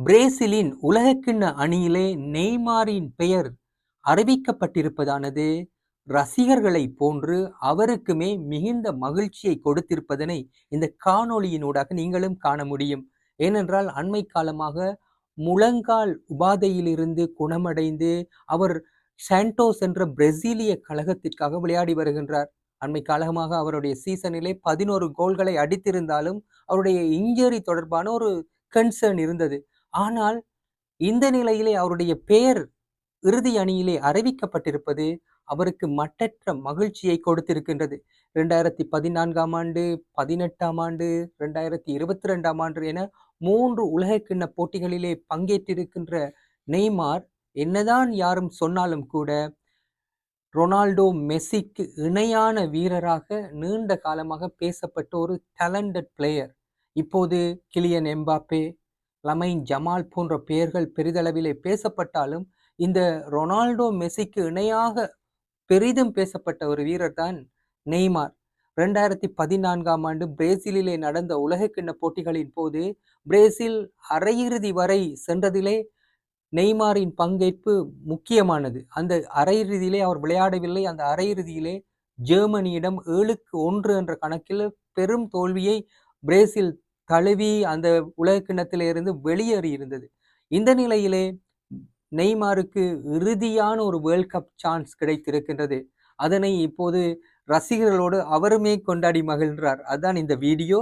பிரேசிலின் உலகக்கிண்ண அணியிலே நெய்மாரின் பெயர் அறிவிக்கப்பட்டிருப்பதானது ரசிகர்களை போன்று அவருக்குமே மிகுந்த மகிழ்ச்சியை கொடுத்திருப்பதனை இந்த காணொளியினூடாக நீங்களும் காண முடியும். ஏனென்றால் அண்மை காலமாக முழங்கால் உபாதையிலிருந்து குணமடைந்து அவர் சாண்டோஸ் என்ற பிரேசிலிய கழகத்திற்காக விளையாடி வருகின்றார். அண்மை காலமாக அவருடைய சீசனிலே 11 கோல்களை அடித்திருந்தாலும் அவருடைய இன்ஜரி தொடர்பான ஒரு கன்சர்ன் இருந்தது. ஆனால் இந்த நிலையிலே அவருடைய பெயர் இறுதி அணியிலே அறிவிக்கப்பட்டிருப்பது அவருக்கு மட்டற்ற மகிழ்ச்சியை கொடுத்திருக்கின்றது. 2014ஆம் ஆண்டு, 18ஆம் ஆண்டு, 2022ஆம் ஆண்டு என 3 உலகக்கிண்ண போட்டிகளிலே பங்கேற்றிருக்கின்ற நெய்மார் என்னதான் யாரும் சொன்னாலும் கூட ரொனால்டோ மெஸ்ஸிக்கு இணையான வீரராக நீண்ட காலமாக பேசப்பட்ட ஒரு டேலண்டட் பிளேயர். இப்போது கிலியன் எம்பாப்பே, லமைன் ஜமால் போன்ற பெயர்கள் பெரிதளவிலே பேசப்பட்டாலும் இந்த ரொனால்டோ மெஸ்ஸிக்கு இணையாக பெரிதும் பேசப்பட்ட ஒரு வீரர் தான் நெய்மார். 2014ஆம் ஆண்டு பிரேசிலிலே நடந்த உலகக்கிண்ண போட்டிகளின் போது பிரேசில் அரையிறுதி வரை சென்றதிலே நெய்மாரின் பங்கேற்பு முக்கியமானது. அந்த அரையிறுதியிலே அவர் விளையாடவில்லை. அந்த அரையிறுதியிலே ஜெர்மனியிடம் 7-1 என்ற கணக்கில் பெரும் தோல்வியை பிரேசில் தழுவி அந்த உலகக்கிண்ணத்திலிருந்து வெளியேறி இருந்தது. இந்த நிலையிலே நெய்மாருக்கு இறுதியான ஒரு வேர்ல்ட் கப் சான்ஸ் கிடைத்திருக்கின்றது. அதனை இப்போது ரசிகர்களோடு அவருமே கொண்டாடி மகிழ்கிறார். அதுதான் இந்த வீடியோ.